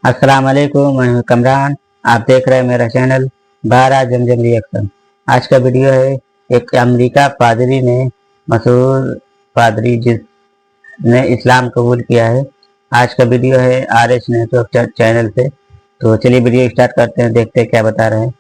अस्सलाम वालेकुम, मैं हूं कमरान। आप देख रहे हैं मेरा चैनल 12 जमजम रिएक्शन। आज का वीडियो है एक अमेरिका पादरी ने, मशहूर पादरी जिसने इस्लाम कबूल किया है। आज का वीडियो है RH नेटवर्क चैनल से। तो चलिए वीडियो स्टार्ट करते हैं, देखते हैं क्या बता रहे हैं।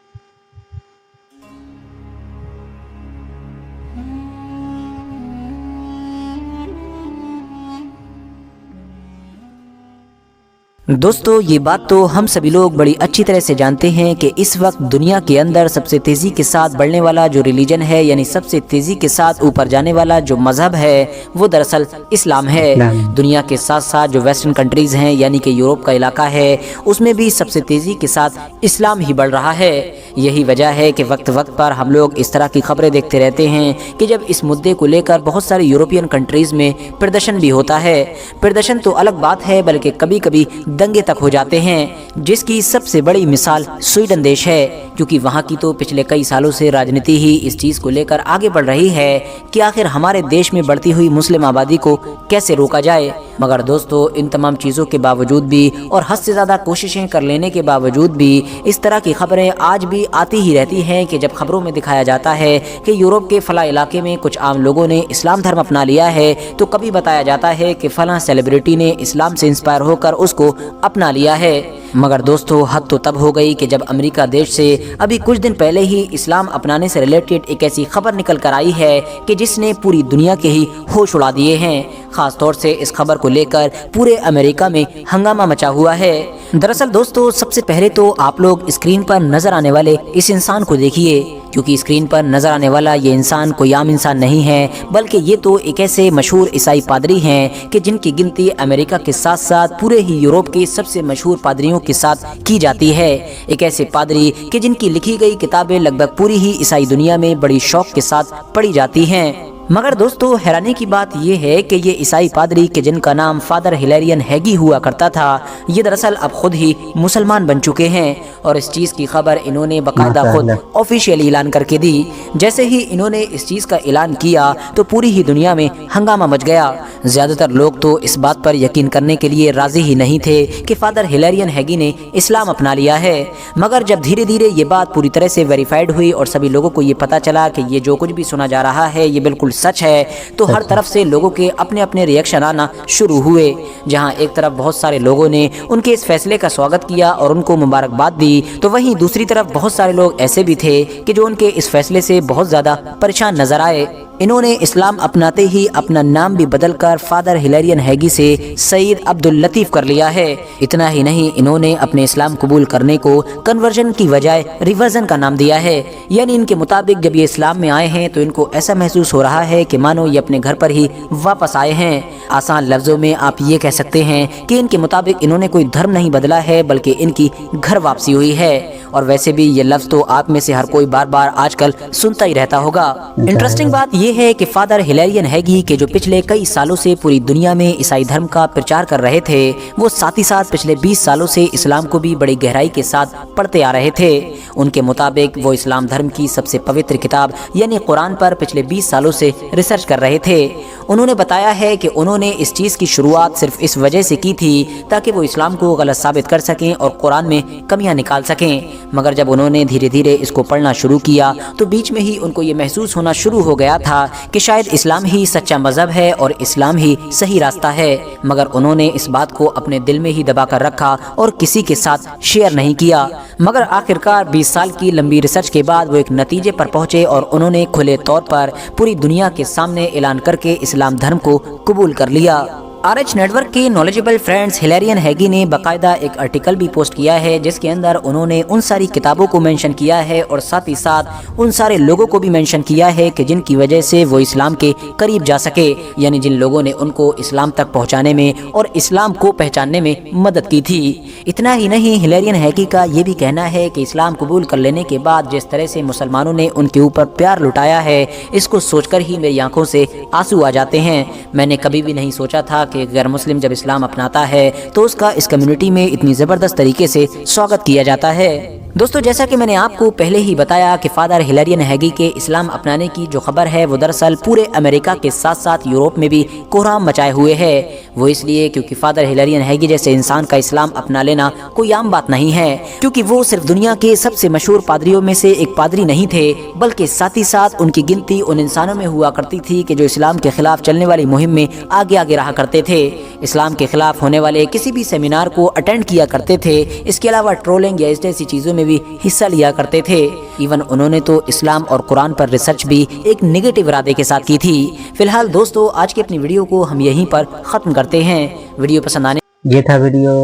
दोस्तों, ये बात तो हम सभी लोग बड़ी अच्छी तरह से जानते हैं कि इस वक्त दुनिया के अंदर सबसे तेज़ी के साथ बढ़ने वाला जो रिलीजन है, यानी सबसे तेज़ी के साथ ऊपर जाने वाला जो मज़हब है, वो दरअसल इस्लाम है। दुनिया के साथ साथ जो वेस्टर्न कंट्रीज़ हैं, यानी कि यूरोप का इलाका है, उसमें भी सबसे तेज़ी के साथ इस्लाम ही बढ़ रहा है। यही वजह है कि वक्त वक्त पर हम लोग इस तरह की खबरें देखते रहते हैं कि जब इस मुद्दे को लेकर बहुत सारी यूरोपियन कंट्रीज़ में प्रदर्शन भी होता है। प्रदर्शन तो अलग बात है, बल्कि कभी कभी दंगे तक हो जाते हैं, जिसकी सबसे बड़ी मिसाल स्वीडन देश है, क्योंकि वहाँ की तो पिछले कई सालों से राजनीति ही इस चीज़ को लेकर आगे बढ़ रही है कि आखिर हमारे देश में बढ़ती हुई मुस्लिम आबादी को कैसे रोका जाए। मगर दोस्तों, इन तमाम चीज़ों के बावजूद भी और हद से ज़्यादा कोशिशें कर लेने के बावजूद भी इस तरह की खबरें आज भी आती ही रहती हैं कि जब खबरों में दिखाया जाता है कि यूरोप के फला इलाके में कुछ आम लोगों ने इस्लाम धर्म अपना लिया है, तो कभी बताया जाता है कि फला सेलिब्रिटी ने इस्लाम से इंस्पायर होकर उसको अपना लिया है। मगर दोस्तों, हद तो तब हो गई कि जब अमेरिका देश से अभी कुछ दिन पहले ही इस्लाम अपनाने से रिलेटेड एक ऐसी खबर निकल कर आई है कि जिसने पूरी दुनिया के ही होश उड़ा दिए हैं। खास तौर से इस खबर को लेकर पूरे अमेरिका में हंगामा मचा हुआ है। दरअसल दोस्तों, सबसे पहले तो आप लोग स्क्रीन पर नजर आने वाले इस इंसान को देखिए, क्योंकि स्क्रीन पर नजर आने वाला ये इंसान कोई आम इंसान नहीं है, बल्कि ये तो एक ऐसे मशहूर ईसाई पादरी हैं कि जिनकी गिनती अमेरिका के साथ साथ पूरे ही यूरोप के सबसे मशहूर पादरियों के साथ की जाती है। एक ऐसे पादरी कि जिनकी लिखी गई किताबें लगभग पूरी ही ईसाई दुनिया में बड़ी शौक के साथ पढ़ी जाती हैं। मगर दोस्तों, हैरानी की बात यह है कि ये ईसाई पादरी के जिनका नाम फादर हिलेरियन हैगी हुआ करता था, ये दरअसल अब खुद ही मुसलमान बन चुके हैं। और इस चीज़ की खबर इन्होंने बाकायदा खुद ऑफिशियली ऐलान करके दी। जैसे ही इन्होंने इस चीज़ का ऐलान किया तो पूरी ही दुनिया में हंगामा मच गया। ज़्यादातर लोग तो इस बात पर यकीन करने के लिए राज़ी ही नहीं थे कि फादर हिलेरियन हैगी ने इस्लाम अपना लिया है। मगर जब धीरे धीरे ये बात पूरी तरह से वेरीफाइड हुई और सभी लोगों को ये पता चला कि ये जो कुछ भी सुना जा रहा है ये बिल्कुल सच है, तो हर तरफ से लोगों के अपने अपने रिएक्शन आना शुरू हुए। जहां एक तरफ बहुत सारे लोगों ने उनके इस फैसले का स्वागत किया और उनको मुबारकबाद दी, तो वहीं दूसरी तरफ बहुत सारे लोग ऐसे भी थे कि जो उनके इस फैसले से बहुत ज़्यादा परेशान नजर आए। इन्होंने इस्लाम अपनाते ही अपना नाम भी बदलकर फादर हिलेरियन हैगी से सईद अब्दुल लतीफ़ कर लिया है। इतना ही नहीं, इन्होंने अपने इस्लाम कबूल करने को कन्वर्जन की बजाय रिवर्जन का नाम दिया है। यानी इनके मुताबिक जब ये इस्लाम में आए हैं तो इनको ऐसा महसूस हो रहा है कि मानो ये अपने घर पर ही वापस आए हैं। आसान लफ्ज़ों में आप ये कह सकते हैं कि इनके मुताबिक इन्होंने कोई धर्म नहीं बदला है, बल्कि इनकी घर वापसी हुई है। और वैसे भी ये लफ्ज़ तो आप में से हर कोई बार बार आजकल सुनता ही रहता होगा। इंटरेस्टिंग बात ये है कि फादर हिलेरियन हैगी के जो पिछले कई सालों से पूरी दुनिया में ईसाई धर्म का प्रचार कर रहे थे, वो साथ ही साथ पिछले 20 सालों से इस्लाम को भी बड़ी गहराई के साथ पढ़ते आ रहे थे। उनके मुताबिक वो इस्लाम धर्म की सबसे पवित्र किताब यानी कुरान पर पिछले 20 सालों से रिसर्च कर रहे थे। उन्होंने बताया है कि उन्होंने इस चीज़ की शुरुआत सिर्फ इस वजह से की थी ताकि वो इस्लाम को गलत साबित कर सकें और कुरान में कमियां निकाल सकें। मगर जब उन्होंने धीरे धीरे इसको पढ़ना शुरू किया तो बीच में ही उनको ये महसूस होना शुरू हो गया था कि शायद इस्लाम ही सच्चा मज़हब है और इस्लाम ही सही रास्ता है। मगर उन्होंने इस बात को अपने दिल में ही दबा कर रखा और किसी के साथ शेयर नहीं किया। मगर आखिरकार 20 साल की लंबी रिसर्च के बाद वो एक नतीजे पर पहुंचे और उन्होंने खुले तौर पर पूरी दुनिया के सामने ऐलान करके इस्लाम धर्म को कबूल कर लिया। RH नेटवर्क के नॉलेजेबल फ्रेंड्स हिलेरियन हैगी ने बाकायदा एक आर्टिकल भी पोस्ट किया है, जिसके अंदर उन्होंने उन सारी किताबों को मेंशन किया है और साथ ही साथ उन सारे लोगों को भी मेंशन किया है कि जिनकी वजह से वो इस्लाम के करीब जा सके, यानी जिन लोगों ने उनको इस्लाम तक पहुंचाने में और इस्लाम को पहचानने में मदद की थी। इतना ही नहीं, हिलेरियन हैगी का ये भी कहना है कि इस्लाम कबूल कर लेने के बाद जिस तरह से मुसलमानों ने उनके ऊपर प्यार लुटाया है, इसको सोचकर ही मेरी आंखों से आंसू आ जाते हैं। मैंने कभी भी नहीं सोचा था कि गैर मुस्लिम जब इस्लाम अपनाता है तो उसका इस कम्युनिटी में इतनी ज़बरदस्त तरीके से स्वागत किया जाता है। दोस्तों जैसा कि मैंने आपको पहले ही बताया कि फादर हिलेरियन हैगी के इस्लाम अपनाने की जो खबर है वो दरअसल पूरे अमेरिका के साथ साथ यूरोप में भी कोहराम मचाए हुए है। वो इसलिए क्योंकि फादर हिलेरियन हैगी जैसे इंसान का इस्लाम अपना लेना कोई आम बात नहीं है, क्योंकि वो सिर्फ दुनिया के सबसे मशहूर पादरियों में से एक पादरी नहीं थे, बल्कि साथ ही साथ उनकी गिनती उन इंसानों में हुआ करती थी कि जो इस्लाम के खिलाफ चलने वाली मुहिम में आगे आगे रहा करते थे, इस्लाम के खिलाफ होने वाले किसी भी सेमिनार को अटेंड किया करते थे, इसके अलावा ट्रोलिंग या इस जैसी चीज़ों में भी हिस्सा लिया करते थे। इवन उन्होंने तो इस्लाम और कुरान पर रिसर्च भी एक नेगेटिव इरादे के साथ की थी। फिलहाल दोस्तों आज की अपनी वीडियो को हम यहीं पर ख़त्म करते हैं। वीडियो पसंद आने ये था वीडियो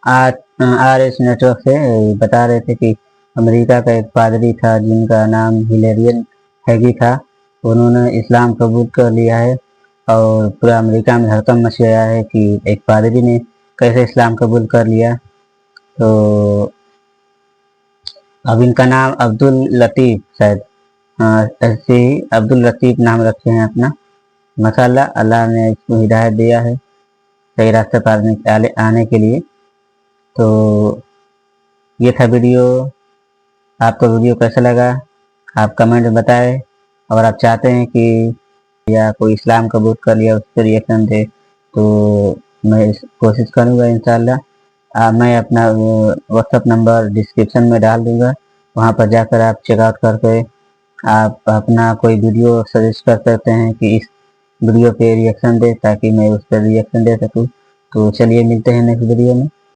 RS नेटवर्क से बता रहे थे कि अमेरिका का एक पादरी था जिनका नाम हिलेरियन हैगी था, उन्होंने इस्लाम कबूल कर लिया है और पूरा अमेरिका में हड़कंप मच गया है कि एक पादरी ने कैसे इस्लाम कबूल कर लिया। तो अब इनका नाम अब्दुल लतीफ़ शायद ऐसे ही अब्दुल लतीफ़ नाम रखे हैं अपना। माशाल्लाह अल्लाह ने इसको हिदायत दिया है सही रास्ते पर आने के लिए। तो ये था वीडियो। आपको वीडियो कैसा लगा आप कमेंट में बताएं। और आप चाहते हैं कि या कोई इस्लाम कबूल कर लिया उस पर रिएक्शन दे तो मैं कोशिश करूँगा इंशाल्लाह। मैं अपना व्हाट्सअप नंबर डिस्क्रिप्शन में डाल दूँगा, वहाँ पर जाकर आप चेकआउट करके आप अपना कोई वीडियो सजेस्ट कर सकते हैं कि इस वीडियो पे रिएक्शन दे, ताकि मैं उस पर रिएक्शन दे सकूँ। तो चलिए मिलते हैं नेक्स्ट वीडियो में।